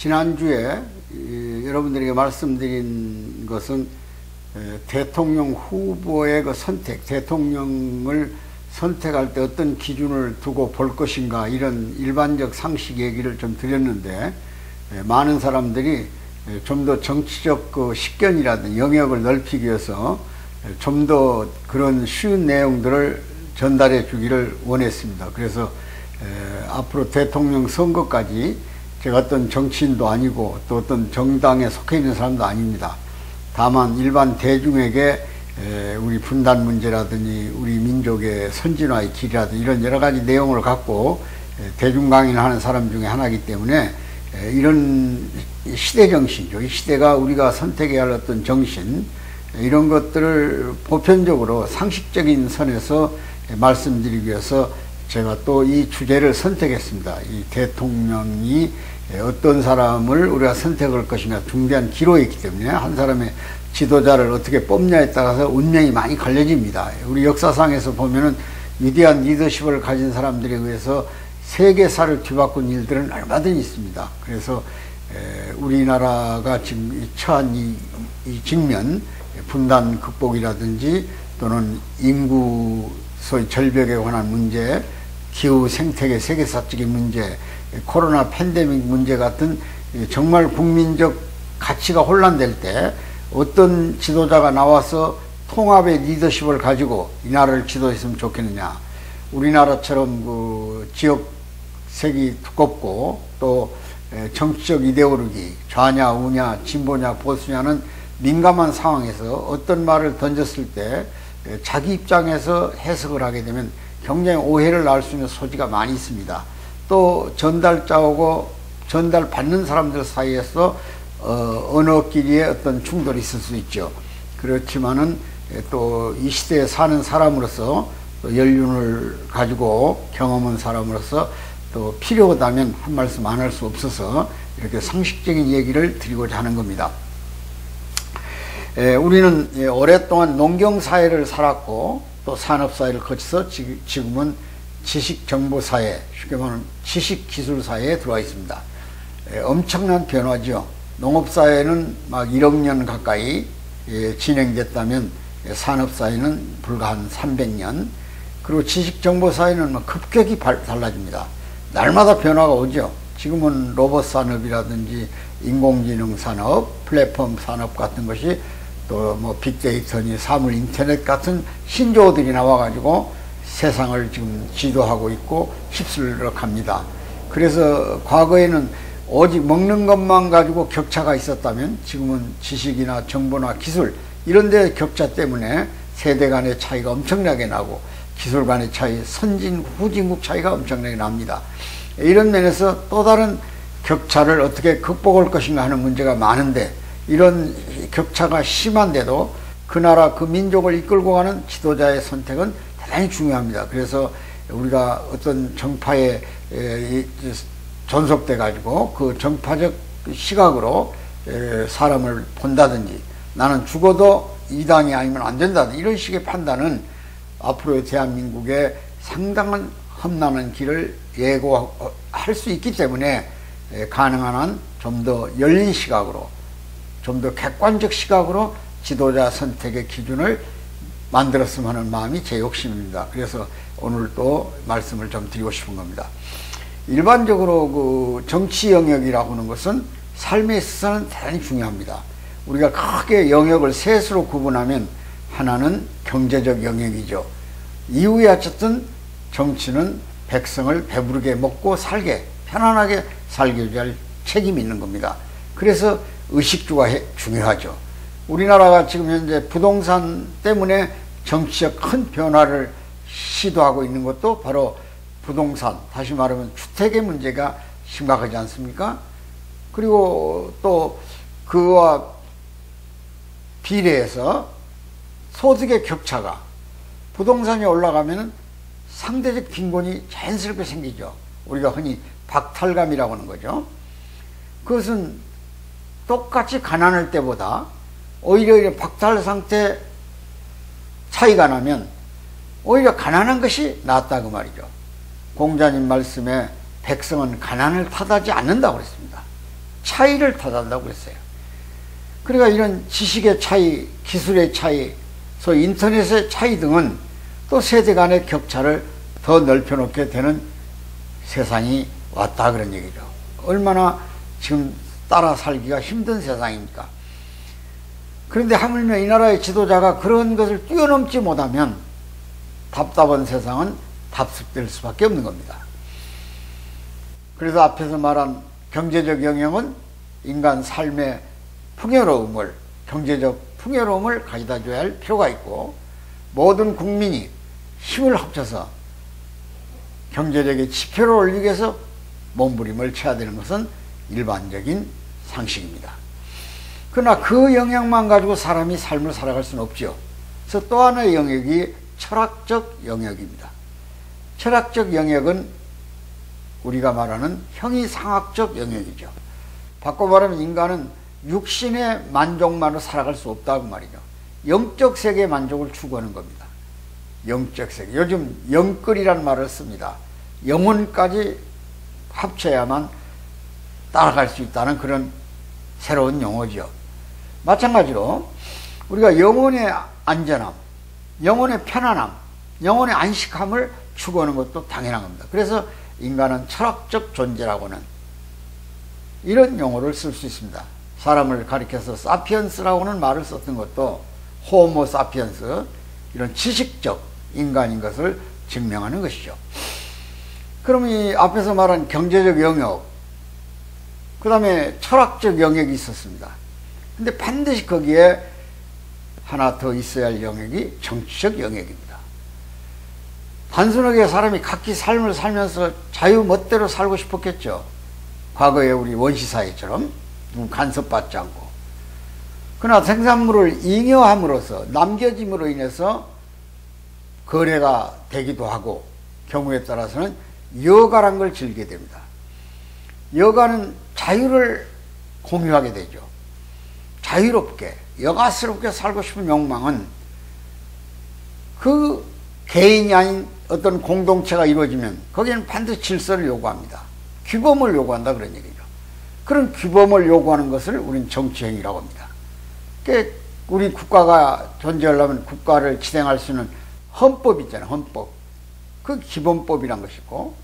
지난주에 여러분들에게 말씀드린 것은 대통령 후보의 그 선택, 대통령을 선택할 때 어떤 기준을 두고 볼 것인가, 이런 일반적 상식 얘기를 좀 드렸는데, 많은 사람들이 좀 더 정치적 그 식견이라든지 영역을 넓히기 위해서 좀 더 그런 쉬운 내용들을 전달해 주기를 원했습니다. 그래서 앞으로 대통령 선거까지 제가 어떤 정치인도 아니고 또 어떤 정당에 속해 있는 사람도 아닙니다. 다만 일반 대중에게 우리 분단 문제라든지 우리 민족의 선진화의 길이라든지 이런 여러 가지 내용을 갖고 대중 강연하는 사람 중에 하나이기 때문에 이런 시대 정신이죠. 이 시대가 우리가 선택해야 할 어떤 정신, 이런 것들을 보편적으로 상식적인 선에서 말씀드리기 위해서 제가 또 이 주제를 선택했습니다. 이 대통령이 어떤 사람을 우리가 선택할 것인가 중대한 기로에 있기 때문에 한 사람의 지도자를 어떻게 뽑냐에 따라서 운명이 많이 갈려집니다. 우리 역사상에서 보면은 위대한 리더십을 가진 사람들에 의해서 세계사를 뒤바꾼 일들은 얼마든지 있습니다. 그래서 우리나라가 지금 처한 이 직면, 분단 극복이라든지 또는 인구 소위 절벽에 관한 문제, 기후 생태계 세계사적인 문제, 코로나 팬데믹 문제 같은 정말 국민적 가치가 혼란될 때 어떤 지도자가 나와서 통합의 리더십을 가지고 이 나라를 지도했으면 좋겠느냐. 우리나라처럼 그 지역색이 두껍고 또 정치적 이데올로기, 좌냐 우냐 진보냐 보수냐는 민감한 상황에서 어떤 말을 던졌을 때 자기 입장에서 해석을 하게 되면 굉장히 오해를 낳을 수 있는 소지가 많이 있습니다. 또 전달자하고 전달받는 사람들 사이에서 언어끼리의 어떤 충돌이 있을 수 있죠. 그렇지만은 또 이 시대에 사는 사람으로서 또 연륜을 가지고 경험한 사람으로서 또 필요하다면 한 말씀 안 할 수 없어서 이렇게 상식적인 얘기를 드리고자 하는 겁니다. 우리는 오랫동안 농경사회를 살았고 또 산업사회를 거쳐서 지금은 지식정보사회, 쉽게 말하면 지식기술사회에 들어와 있습니다. 엄청난 변화죠. 농업사회는 막 1억 년 가까이 진행됐다면 산업사회는 불과 한 300년, 그리고 지식정보사회는 급격히 달라집니다. 날마다 변화가 오죠. 지금은 로봇 산업이라든지 인공지능 산업, 플랫폼 산업 같은 것이 또 뭐 빅데이터니 사물 인터넷 같은 신조어들이 나와가지고 세상을 지금 지도하고 있고 휩쓸러 갑니다. 그래서 과거에는 오직 먹는 것만 가지고 격차가 있었다면 지금은 지식이나 정보나 기술 이런 데 격차 때문에 세대 간의 차이가 엄청나게 나고 기술 간의 차이, 선진 후진국 차이가 엄청나게 납니다. 이런 면에서 또 다른 격차를 어떻게 극복할 것인가 하는 문제가 많은데, 이런 격차가 심한데도 그 나라 그 민족을 이끌고 가는 지도자의 선택은 대단히 중요합니다. 그래서 우리가 어떤 정파에 존속돼 가지고 그 정파적 시각으로 사람을 본다든지 나는 죽어도 이 당이 아니면 안 된다든지 이런 식의 판단은 앞으로의 대한민국의 상당한 험난한 길을 예고할 수 있기 때문에 가능한 한 좀 더 열린 시각으로, 좀 더 객관적 시각으로 지도자 선택의 기준을 만들었으면 하는 마음이 제 욕심입니다. 그래서 오늘 또 말씀을 좀 드리고 싶은 겁니다. 일반적으로 그 정치 영역이라고 하는 것은 삶에 있어서는 대단히 중요합니다. 우리가 크게 영역을 셋으로 구분하면 하나는 경제적 영역이죠. 이후에 어쨌든 정치는 백성을 배부르게 먹고 살게, 편안하게 살게 할 책임이 있는 겁니다. 그래서 의식주가 중요하죠. 우리나라가 지금 현재 부동산 때문에 정치적 큰 변화를 시도하고 있는 것도 바로 부동산, 다시 말하면 주택의 문제가 심각하지 않습니까? 그리고 또 그와 비례해서 소득의 격차가, 부동산이 올라가면 상대적 빈곤이 자연스럽게 생기죠. 우리가 흔히 박탈감이라고 하는 거죠. 그것은 똑같이 가난할 때보다 오히려 박탈 상태 차이가 나면 오히려 가난한 것이 낫다 그 말이죠. 공자님 말씀에 백성은 가난을 탓하지 않는다고 그랬습니다. 차이를 탓한다고 그랬어요. 그러니까 이런 지식의 차이, 기술의 차이, 소위 인터넷의 차이 등은 또 세대 간의 격차를 더 넓혀놓게 되는 세상이 왔다 그런 얘기죠. 얼마나 지금 따라 살기가 힘든 세상입니까? 그런데 하물며 이 나라의 지도자가 그런 것을 뛰어넘지 못하면 답답한 세상은 답습될 수밖에 없는 겁니다. 그래서 앞에서 말한 경제적 영역은 인간 삶의 풍요로움을, 경제적 풍요로움을 가져다 줘야 할 필요가 있고, 모든 국민이 힘을 합쳐서 경제적인 지표를 올리기 위해서 몸부림을 쳐야 되는 것은 일반적인 상식입니다. 그러나 그 영역만 가지고 사람이 삶을 살아갈 수는 없죠. 그래서 또 하나의 영역이 철학적 영역입니다. 철학적 영역은 우리가 말하는 형이상학적 영역이죠. 바꿔 말하면 인간은 육신의 만족만으로 살아갈 수 없다고 말이죠. 영적 세계의 만족을 추구하는 겁니다. 영적 세계. 요즘 영끌이라는 말을 씁니다. 영혼까지 합쳐야만 따라갈 수 있다는 그런 새로운 용어죠. 마찬가지로 우리가 영혼의 안전함, 영혼의 편안함, 영혼의 안식함을 추구하는 것도 당연한 겁니다. 그래서 인간은 철학적 존재라고는 이런 용어를 쓸 수 있습니다. 사람을 가리켜서 사피엔스라고는 말을 썼던 것도 호모 사피엔스, 이런 지식적 인간인 것을 증명하는 것이죠. 그럼 이 앞에서 말한 경제적 영역, 그 다음에 철학적 영역이 있었습니다. 근데 반드시 거기에 하나 더 있어야 할 영역이 정치적 영역입니다. 단순하게 사람이 각기 삶을 살면서 자유 멋대로 살고 싶었겠죠. 과거에 우리 원시사회처럼 누구 간섭받지 않고. 그러나 생산물을 잉여함으로써, 남겨짐으로 인해서 거래가 되기도 하고, 경우에 따라서는 여가란 걸 즐기게 됩니다. 여가는 자유를 공유하게 되죠. 자유롭게, 여가스럽게 살고 싶은 욕망은 그 개인이 아닌 어떤 공동체가 이루어지면 거기에는 반드시 질서를 요구합니다. 규범을 요구한다 그런 얘기죠. 그런 규범을 요구하는 것을 우리는 정치행위라고 합니다. 그러니까 우리 국가가 존재하려면 국가를 지탱할 수 있는 헌법 있잖아요. 헌법. 그 기본법이란 것이고,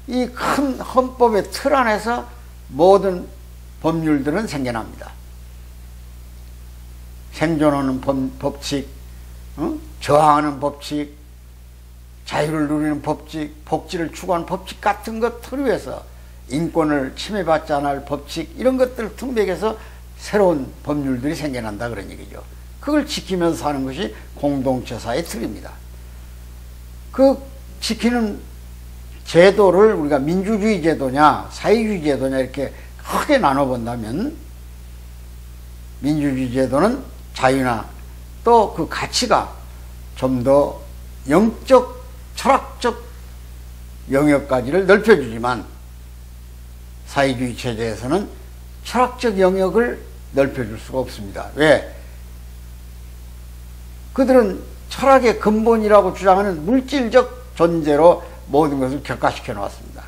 이 큰 헌법의 틀 안에서 모든 법률들은 생겨납니다. 생존하는 법칙, 저항하는 법칙, 자유를 누리는 법칙, 복지를 추구하는 법칙 같은 것 틀 위에서 인권을 침해받지 않을 법칙, 이런 것들을 틈백해서 새로운 법률들이 생겨난다 그런 얘기죠. 그걸 지키면서 사는 것이 공동체사의 틀입니다. 그 지키는 제도를 우리가 민주주의 제도냐 사회주의 제도냐 이렇게 크게 나눠본다면, 민주주의 제도는 자유나 또 그 가치가 좀 더 영적 철학적 영역까지를 넓혀주지만, 사회주의 체제에서는 철학적 영역을 넓혀줄 수가 없습니다. 왜? 그들은 철학의 근본이라고 주장하는 물질적 존재로 모든 것을 격화시켜 놓았습니다.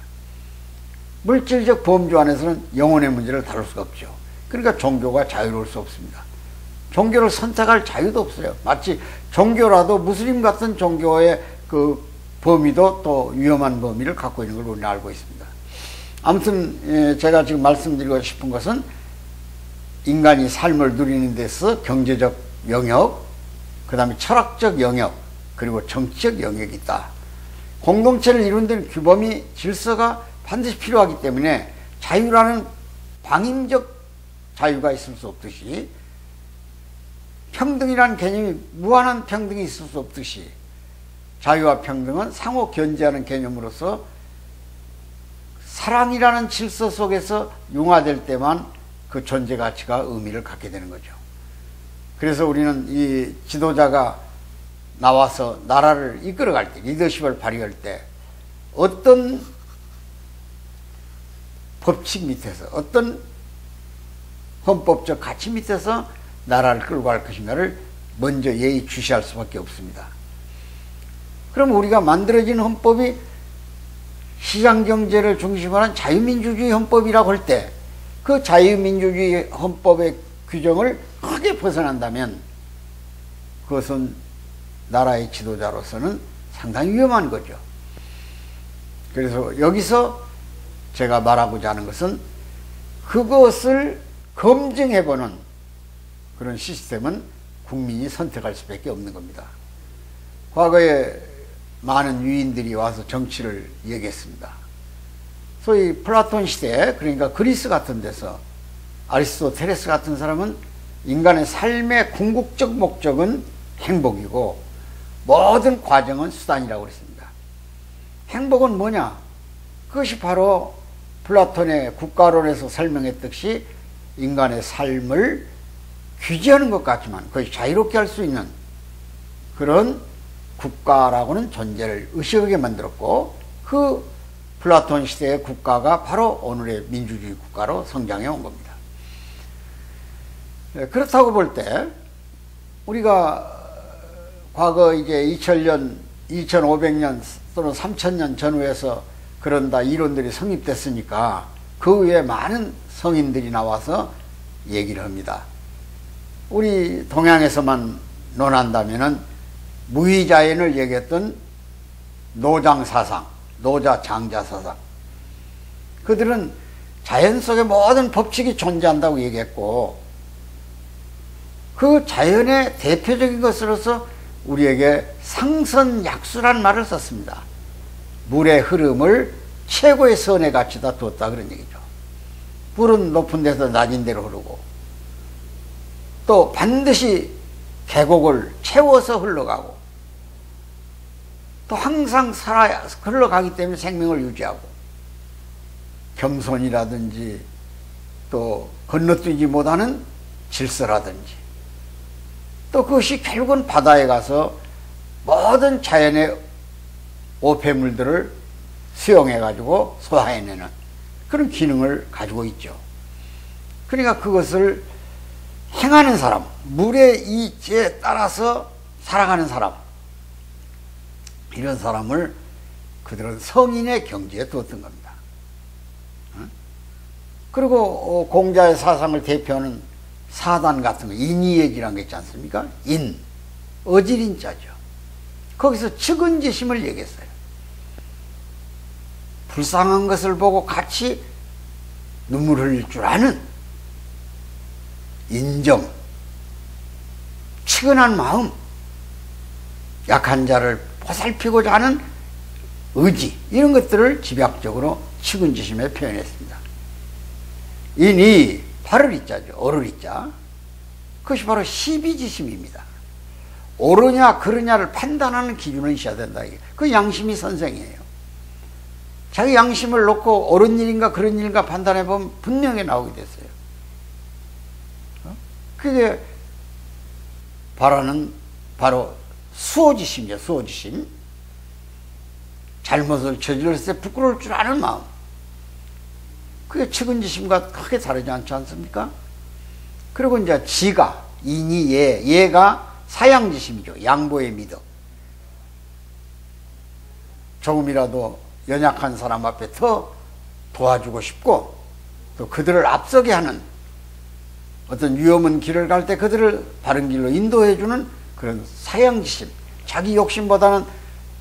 물질적 범주 안에서는 영혼의 문제를 다룰 수가 없죠. 그러니까 종교가 자유로울 수 없습니다. 종교를 선택할 자유도 없어요. 마치 종교라도 무슬림 같은 종교의 그 범위도 또 위험한 범위를 갖고 있는 걸 우리는 알고 있습니다. 아무튼 제가 지금 말씀드리고 싶은 것은 인간이 삶을 누리는 데서 경제적 영역, 그 다음에 철학적 영역, 그리고 정치적 영역이 있다. 공동체를 이루는 데는 규범이, 질서가 반드시 필요하기 때문에 자유라는 방임적 자유가 있을 수 없듯이, 평등이라는 개념이 무한한 평등이 있을 수 없듯이, 자유와 평등은 상호 견제하는 개념으로서 사랑이라는 질서 속에서 융화될 때만 그 존재 가치가 의미를 갖게 되는 거죠. 그래서 우리는 이 지도자가 나와서 나라를 이끌어갈 때, 리더십을 발휘할 때 어떤 법칙 밑에서, 어떤 헌법적 가치 밑에서 나라를 끌고 갈 것인가를 먼저 예의주시할 수밖에 없습니다. 그럼 우리가 만들어진 헌법이 시장경제를 중심으로 한 자유민주주의 헌법이라고 할 때, 그 그 자유민주주의 헌법의 규정을 크게 벗어난다면 그것은 나라의 지도자로서는 상당히 위험한 거죠. 그래서 여기서 제가 말하고자 하는 것은 그것을 검증해보는 그런 시스템은 국민이 선택할 수밖에 없는 겁니다. 과거에 많은 유인들이 와서 정치를 얘기했습니다. 소위 플라톤 시대, 그러니까 그리스 같은 데서 아리스토텔레스 같은 사람은 인간의 삶의 궁극적 목적은 행복이고 모든 과정은 수단이라고 그랬습니다. 행복은 뭐냐? 그것이 바로 플라톤의 국가론에서 설명했듯이 인간의 삶을 규제하는 것 같지만 그것이 자유롭게 할 수 있는 그런 국가라고는 존재를 의식하게 만들었고, 그 플라톤 시대의 국가가 바로 오늘의 민주주의 국가로 성장해 온 겁니다. 그렇다고 볼 때 우리가 과거 이제 2000년, 2500년 또는 3000년 전후에서 그런다 이론들이 성립됐으니까 그 위에 많은 성인들이 나와서 얘기를 합니다. 우리 동양에서만 논한다면은 무의자연을 얘기했던 노장사상, 노자장자사상, 그들은 자연 속에 모든 법칙이 존재한다고 얘기했고, 그 자연의 대표적인 것으로서 우리에게 상선약수란 말을 썼습니다. 물의 흐름을 최고의 선의 가치다 두었다, 그런 얘기죠. 물은 높은 데서 낮은 데로 흐르고 또 반드시 계곡을 채워서 흘러가고 또 항상 흘러가기 때문에 생명을 유지하고, 겸손이라든지 또 건너뛰지 못하는 질서라든지, 또 그것이 결국은 바다에 가서 모든 자연의 오폐물들을 수용해 가지고 소화해내는 그런 기능을 가지고 있죠. 그러니까 그것을 행하는 사람, 물의 이치에 따라서 살아가는 사람, 이런 사람을 그들은 성인의 경지에 두었던 겁니다. 그리고 공자의 사상을 대표하는 사단 같은 거, 인이예지라는 게 있지 않습니까? 인, 어질인자죠. 거기서 측은지심을 얘기했어요. 불쌍한 것을 보고 같이 눈물 흘릴 줄 아는 인정, 측은한 마음, 약한 자를 보살피고자 하는 의지, 이런 것들을 집약적으로 측은지심에 표현했습니다. 인이 발을 이자죠. 어를 이자. 그것이 바로 시비지심입니다. 옳으냐 그르냐를 판단하는 기준은 있어야 된다. 그 양심이 선생이에요. 자기 양심을 놓고 옳은 일인가 그런 일인가 판단해 보면 분명히 나오게 됐어요. 그게 바라는 바로 수호지심이죠. 수호지심. 잘못을 저질렀을 때 부끄러울 줄 아는 마음. 그게 측은지심과 크게 다르지 않지 않습니까? 그리고 이제 지가, 인이 얘가 사양지심이죠. 양보의 미덕. 조금이라도 연약한 사람 앞에 더 도와주고 싶고, 또 그들을 앞서게 하는, 어떤 위험한 길을 갈 때 그들을 바른 길로 인도해주는 그런 사양지심, 자기 욕심보다는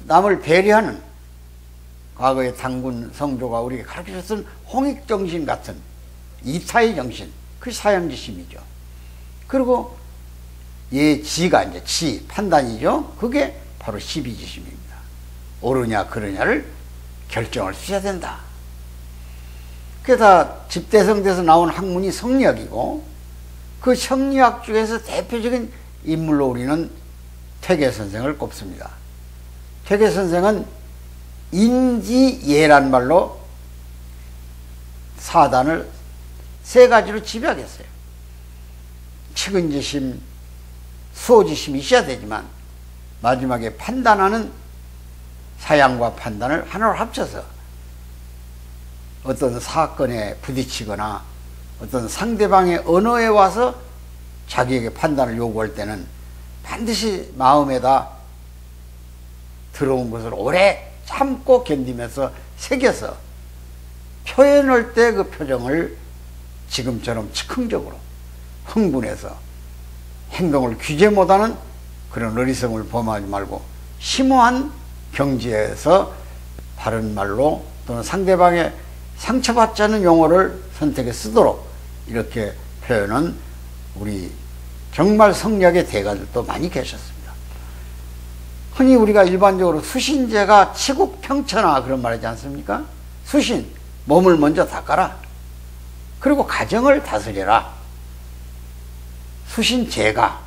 남을 배려하는, 과거의 당군 성조가 우리에게 가르쳐줬던 홍익정신 같은 이타의 정신, 그게 사양지심이죠. 그리고 지가 이제 지, 판단이죠. 그게 바로 시비지심입니다. 옳으냐 그르냐를 결정할 수 있어야 된다. 그게 다 집대성대에서 나온 학문이 성리학이고, 그 성리학 중에서 대표적인 인물로 우리는 퇴계선생을 꼽습니다. 퇴계선생은 인지예란 말로 사단을 세 가지로 집약했어요. 측은지심, 수호지심이 있어야 되지만 마지막에 판단하는 사양과 판단을 하나로 합쳐서 어떤 사건에 부딪히거나 어떤 상대방의 언어에 와서 자기에게 판단을 요구할 때는 반드시 마음에다 들어온 것을 오래 참고 견디면서 새겨서 표현할 때 그 표정을 지금처럼 즉흥적으로 흥분해서 행동을 규제 못하는 그런 어리석음을 범하지 말고 심오한 경지에서 바른 말로 또는 상대방의 상처받지 않는 용어를 선택해 쓰도록 이렇게 표현은 우리 정말 성리학의 대가들도 많이 계셨습니다. 흔히 우리가 일반적으로 수신제가 치국평천하 그런 말이지 않습니까? 수신, 몸을 먼저 닦아라. 그리고 가정을 다스려라. 수신제가.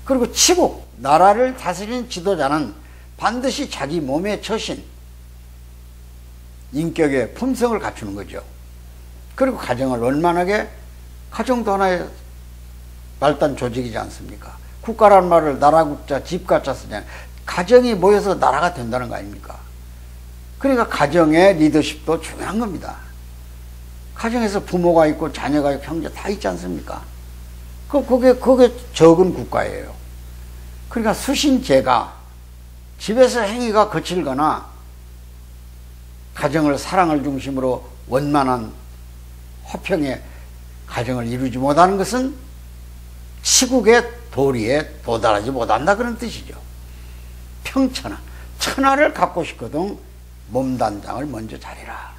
그리고 치국, 나라를 다스리는 지도자는 반드시 자기 몸의 처신, 인격의 품성을 갖추는 거죠. 그리고 가정을 원만하게, 가정도 하나의 말단 조직이지 않습니까? 국가란 말을 나라, 국자, 집가자 쓰냐. 가정이 모여서 나라가 된다는 거 아닙니까? 그러니까 가정의 리더십도 중요한 겁니다. 가정에서 부모가 있고 자녀가 있고 형제 다 있지 않습니까? 그게 적은 국가예요. 그러니까 수신제가 집에서 행위가 거칠거나 가정을 사랑을 중심으로 원만한 화평의 가정을 이루지 못하는 것은 치국의 도리에 도달하지 못한다 그런 뜻이죠. 평천하, 천하를 갖고 싶거든 몸단장을 먼저 차리라.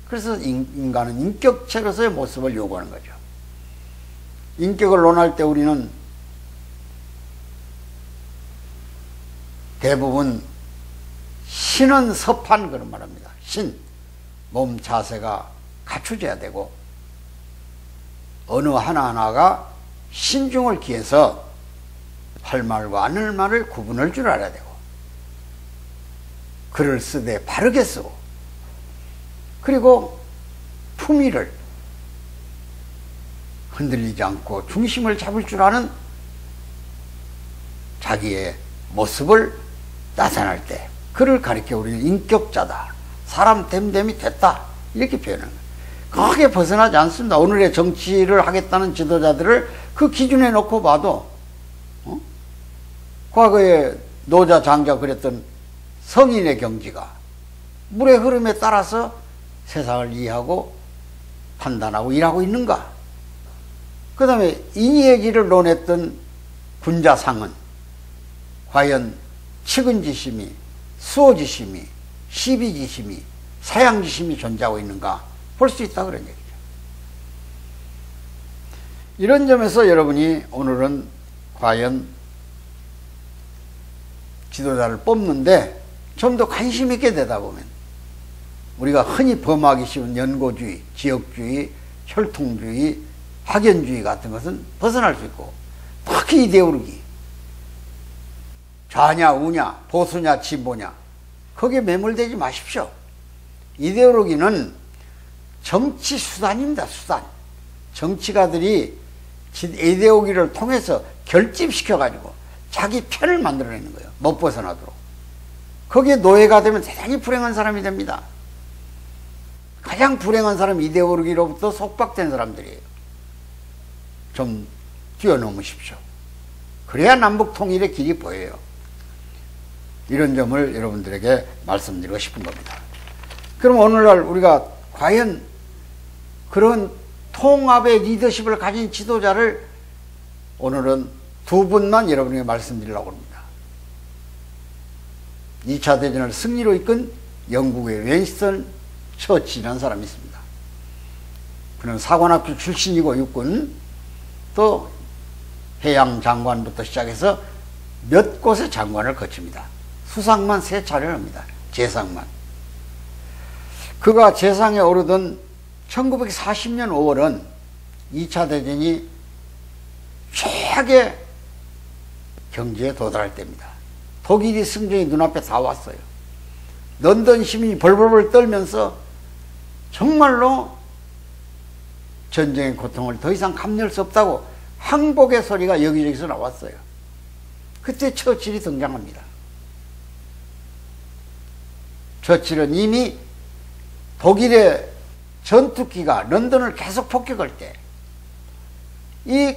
그래서 인간은 인격체로서의 모습을 요구하는 거죠. 인격을 논할 때 우리는 대부분 신은 섭한 그런 말합니다. 신, 몸 자세가 갖춰져야 되고 어느 하나하나가 신중을 기해서 할 말과 안 할 말을 구분할 줄 알아야 되고 글을 쓰되 바르게 쓰고 그리고 품위를 흔들리지 않고 중심을 잡을 줄 아는 자기의 모습을 나타날 때 그를 가리켜 우리는 인격자다. 사람 됨됨이 됐다. 이렇게 표현하는 거예요. 크게 벗어나지 않습니다. 오늘의 정치를 하겠다는 지도자들을 그 기준에 놓고 봐도 과거에 노자 장자 그랬던 성인의 경지가 물의 흐름에 따라서 세상을 이해하고 판단하고 일하고 있는가? 그 다음에 인의의 길을 논했던 군자상은 과연 측은지심이, 수호지심이, 시비지심이, 사양지심이 존재하고 있는가 볼 수 있다 그런 얘기죠. 이런 점에서 여러분이 오늘은 과연 지도자를 뽑는데 좀 더 관심 있게 되다 보면 우리가 흔히 범하기 쉬운 연고주의, 지역주의, 혈통주의, 학연주의 같은 것은 벗어날 수 있고 특히 이데올로기 좌냐 우냐 보수냐 진보냐 거기에 매몰되지 마십시오. 이데올로기는 정치 수단입니다. 수단. 정치가들이 이데올로기를 통해서 결집시켜 가지고 자기 편을 만들어내는 거예요. 못 벗어나도록. 거기에 노예가 되면 대단히 불행한 사람이 됩니다. 가장 불행한 사람이 이데올로기로부터 속박된 사람들이에요. 좀 뛰어넘으십시오. 그래야 남북 통일의 길이 보여요. 이런 점을 여러분들에게 말씀드리고 싶은 겁니다. 그럼 오늘날 우리가 과연 그런 통합의 리더십을 가진 지도자를 오늘은 두 분만 여러분에게 말씀드리려고 합니다. 2차 대전을 승리로 이끈 영국의 윈스턴 처칠이라는 사람이 있습니다. 그는 사관학교 출신이고 육군 또 해양 장관부터 시작해서 몇 곳의 장관을 거칩니다. 수상만 3차례를 합니다. 재상만. 그가 재상에 오르던 1940년 5월은 2차 대전이 최악의 경지에 도달할 때입니다. 독일이 승전이 눈앞에 다 왔어요. 런던 시민이 벌벌벌 떨면서 정말로 전쟁의 고통을 더 이상 감내할 수 없다고 항복의 소리가 여기저기서 나왔어요. 그때 처칠이 등장합니다. 처칠은 이미 독일의 전투기가 런던을 계속 폭격할 때 이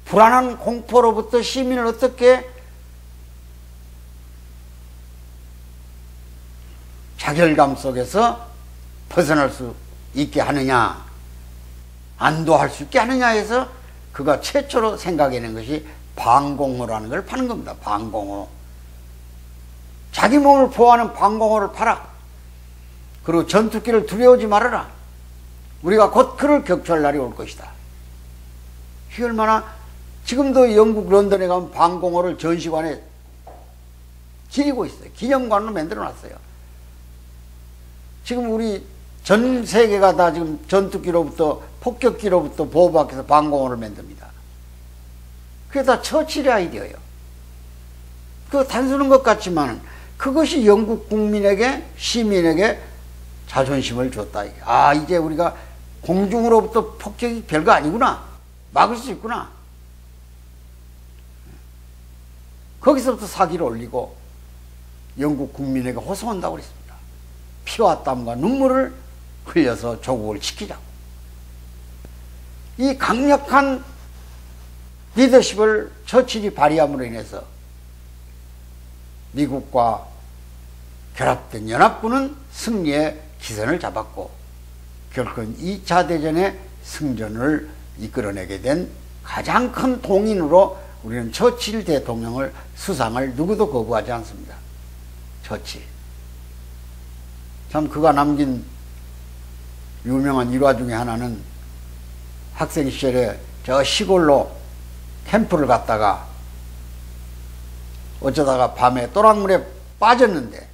불안한 공포로부터 시민을 어떻게 자결감 속에서 벗어날 수 있게 하느냐 안도할 수 있게 하느냐 해서 그가 최초로 생각해낸 것이 방공호라는 걸 파는 겁니다. 방공호. 자기 몸을 보호하는 방공호를 팔아. 그리고 전투기를 두려워하지 말아라. 우리가 곧 그를 격추할 날이 올 것이다. 이게 얼마나, 지금도 영국 런던에 가면 방공호를 전시관에 기리고 있어요. 기념관으로 만들어 놨어요. 지금 우리 전 세계가 다 지금 전투기로부터, 폭격기로부터 보호받기 위해서 방공호를 만듭니다. 그게 다 처칠의 아이디어예요. 그 단순한 것 같지만 그것이 영국 국민에게, 시민에게 자존심을 줬다. 아, 이제 우리가 공중으로부터 폭격이 별거 아니구나. 막을 수 있구나. 거기서부터 사기를 올리고 영국 국민에게 호소한다고 그랬습니다. 피와 땀과 눈물을 흘려서 조국을 지키자고. 이 강력한 리더십을 처칠이 발휘함으로 인해서 미국과 결합된 연합군은 승리의 기선을 잡았고 결국 2차 대전의 승전을 이끌어내게 된 가장 큰 동인으로 우리는 처칠 대통령을 수상을 누구도 거부하지 않습니다. 처칠. 참 그가 남긴 유명한 일화 중에 하나는 학생 시절에 저 시골로 캠프를 갔다가 어쩌다가 밤에 또랑물에 빠졌는데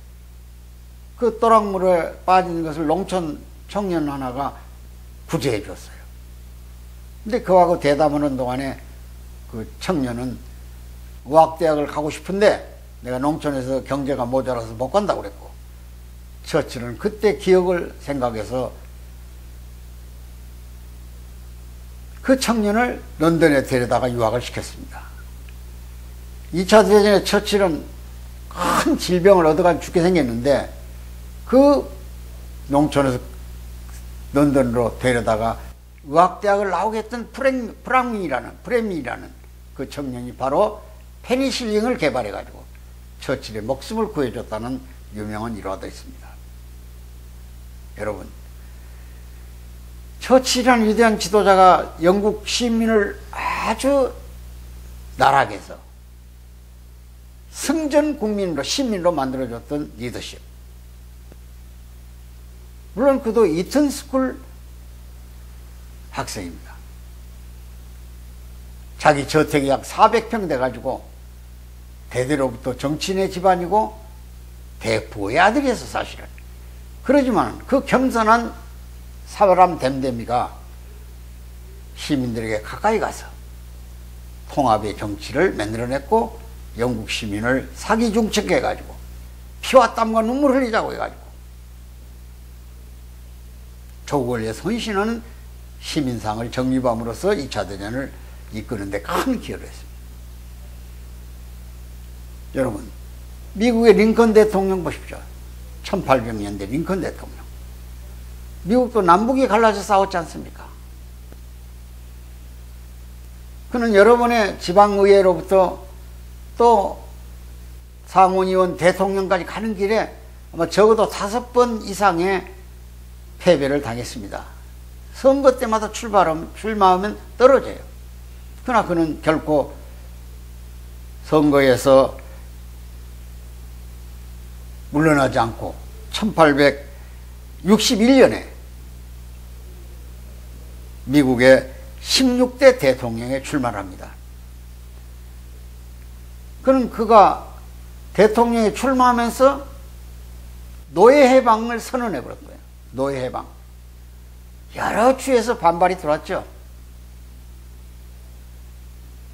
그 또랑물에 빠진 것을 농촌 청년 하나가 구제해 줬어요. 근데 그하고 대담하는 동안에 그 청년은 의학대학을 가고 싶은데 내가 농촌에서 경제가 모자라서 못 간다고 그랬고 처칠은 그때 기억을 생각해서 그 청년을 런던에 데려다가 유학을 시켰습니다. 2차 대전에 처칠은 큰 질병을 얻어가지고 죽게 생겼는데 그 농촌에서 런던으로 데려다가 의학대학을 나오게 했던 프레미라는 그 청년이 바로 페니실린을 개발해가지고 처칠의 목숨을 구해줬다는 유명한 일화도 있습니다. 여러분, 처칠이라는 위대한 지도자가 영국 시민을 아주 나락에서 승전 국민으로, 시민으로 만들어줬던 리더십. 물론 그도 이튼 스쿨 학생입니다. 자기 저택이 약 400평 돼가지고 대대로부터 정치인의 집안이고 대부의 아들이었어 사실은. 그러지만 그 겸손한 사람 댐댐이가 시민들에게 가까이 가서 통합의 정치를 만들어냈고 영국 시민을 사기중척해가지고 피와 땀과 눈물 흘리자고 해가지고 조국을 위해 헌신하는 시민상을 정립함으로써 2차 대전을 이끄는 데 큰 기여를 했습니다. 여러분, 미국의 링컨 대통령 보십시오. 1800년대 링컨 대통령. 미국도 남북이 갈라져 싸웠지 않습니까? 그는 여러 번의 지방의회로부터 또 상원의원 대통령까지 가는 길에 아마 적어도 5번 이상의 패배를 당했습니다. 선거 때마다 출마하면 떨어져요. 그러나 그는 결코 선거에서 물러나지 않고 1861년에 미국의 16대 대통령에 출마를 합니다. 그가 대통령에 출마하면서 노예 해방을 선언해 버린 거예요. 노예 해방. 여러 주에서 반발이 들어왔죠.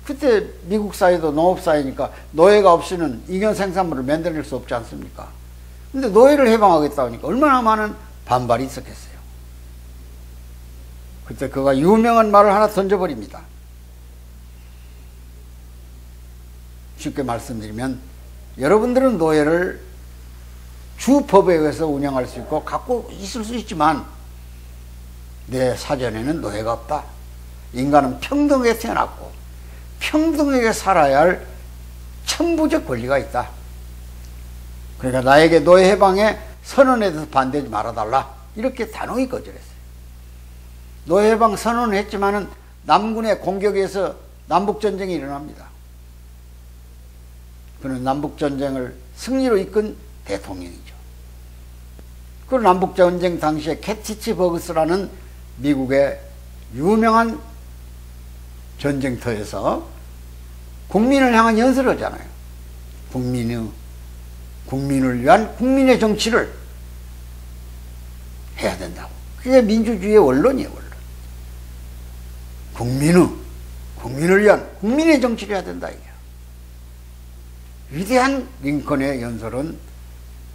그때 미국 사회도 농업 사회니까 노예가 없이는 잉여 생산물을 만들어낼 수 없지 않습니까? 근데 노예를 해방하겠다고 하니까 얼마나 많은 반발이 있었겠어요. 그때 그가 유명한 말을 하나 던져버립니다. 쉽게 말씀드리면 여러분들은 노예를 주법에 의해서 운영할 수 있고 갖고 있을 수 있지만 내 사전에는 노예가 없다. 인간은 평등하게 태어났고 평등하게 살아야 할 천부적 권리가 있다. 그러니까 나에게 노예 해방에 선언에 대해서 반대하지 말아달라. 이렇게 단호히 거절했어요. 노예해방 선언을 했지만은 남군의 공격에서 남북전쟁이 일어납니다. 그는 남북전쟁을 승리로 이끈 대통령이죠. 그 남북전쟁 당시에 캐티치 버그스라는 미국의 유명한 전쟁터에서 국민을 향한 연설을 하잖아요. 국민을 위한 국민의 정치를 해야 된다고. 그게 민주주의의 원론이에요, 원론. 국민을 위한 국민의 정치를 해야 된다, 이게. 위대한 링컨의 연설은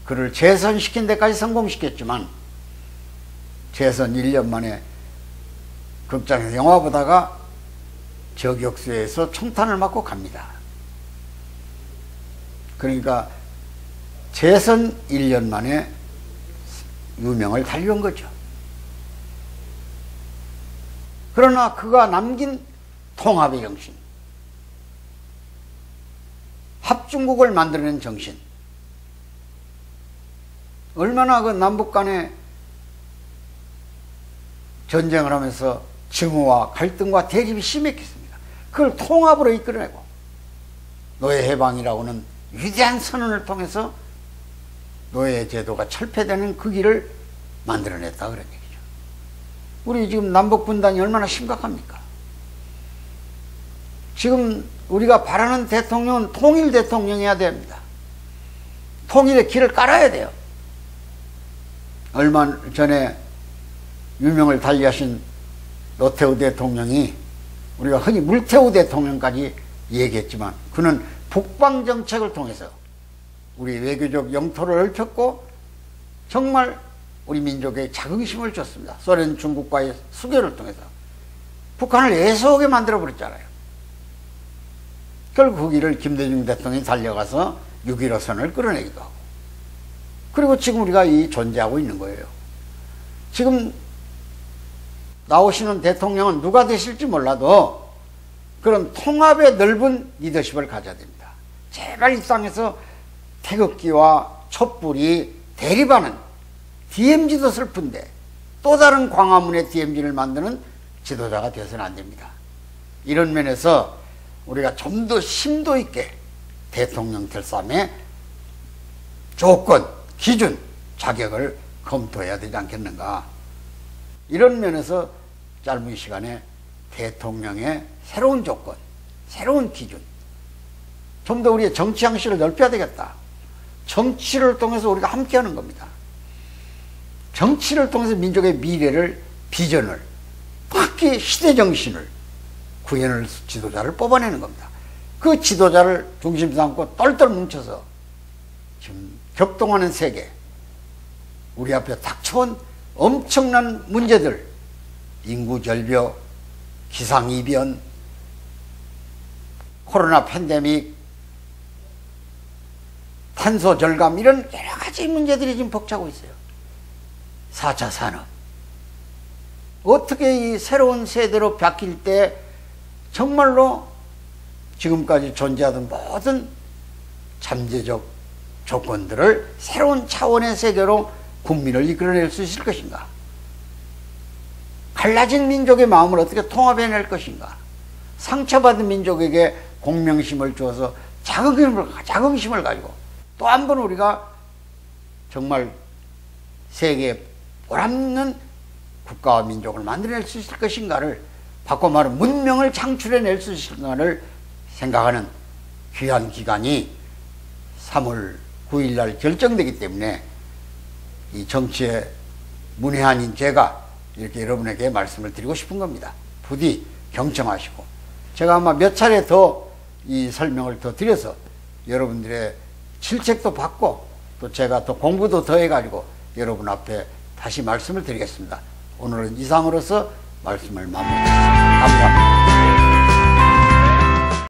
그를 재선시킨 데까지 성공시켰지만, 재선 1년 만에 극장에서 영화 보다가 저격수에서 총탄을 맞고 갑니다. 그러니까 재선 1년 만에 유명을 달려온 거죠. 그러나 그가 남긴 통합의 정신, 합중국을 만들어낸 정신, 얼마나 그 남북 간에 전쟁을 하면서 증오와 갈등과 대립이 심했겠습니까? 그걸 통합으로 이끌어내고 노예해방이라고는 위대한 선언을 통해서 노예 제도가 철폐되는 그 길을 만들어냈다, 그런 얘기죠. 우리 지금 남북 분단이 얼마나 심각합니까? 지금 우리가 바라는 대통령은 통일 대통령이어야 됩니다. 통일의 길을 깔아야 돼요. 얼마 전에 유명을 달리하신 노태우 대통령이, 우리가 흔히 물태우 대통령까지 얘기했지만, 그는 북방정책을 통해서 우리 외교적 영토를 넓혔고 정말 우리 민족에 자긍심을 줬습니다. 소련, 중국과의 수교를 통해서 북한을 애석하게 만들어버렸잖아요. 결국 그 길을 김대중 대통령이 달려가서 6.15 선언을 끌어내기도 하고, 그리고 지금 우리가 이 존재하고 있는 거예요. 지금 나오시는 대통령은 누가 되실지 몰라도 그런 통합의 넓은 리더십을 가져야 됩니다. 제발 이 땅에서 태극기와 촛불이 대립하는, DMZ도 슬픈데 또 다른 광화문의 DMZ를 만드는 지도자가 되어서는 안 됩니다. 이런 면에서 우리가 좀 더 심도 있게 대통령 될 사람의 조건, 기준, 자격을 검토해야 되지 않겠는가. 이런 면에서 짧은 시간에 대통령의 새로운 조건, 새로운 기준, 좀 더 우리의 정치 양식을 넓혀야 되겠다. 정치를 통해서 우리가 함께하는 겁니다. 정치를 통해서 민족의 미래를, 비전을, 특히 시대정신을 구현할 지도자를 뽑아내는 겁니다. 그 지도자를 중심 삼고 똘똘 뭉쳐서 지금 격동하는 세계, 우리 앞에 닥쳐온 엄청난 문제들, 인구 절벽, 기상이변, 코로나 팬데믹, 탄소 절감, 이런 여러 가지 문제들이 지금 벅차고 있어요. 4차 산업. 어떻게 이 새로운 세대로 바뀔 때 정말로 지금까지 존재하던 모든 잠재적 조건들을 새로운 차원의 세계로 국민을 이끌어낼 수 있을 것인가? 갈라진 민족의 마음을 어떻게 통합해낼 것인가? 상처받은 민족에게 공명심을 주어서 자긍심을 가지고 또 한 번 우리가 정말 세계에 보람있는 국가와 민족을 만들어낼 수 있을 것인가를, 바꿔 말하면 문명을 창출해낼 수 있을까를 생각하는 귀한 기간이 3월 9일 날 결정되기 때문에 이 정치의 문외한인 제가 이렇게 여러분에게 말씀을 드리고 싶은 겁니다. 부디 경청하시고, 제가 아마 몇 차례 더 이 설명을 더 드려서 여러분들의 실책도 받고 또 제가 또 공부도 더 해가지고 여러분 앞에 다시 말씀을 드리겠습니다. 오늘은 이상으로서 말씀을 마무리하겠습니다. 감사합니다.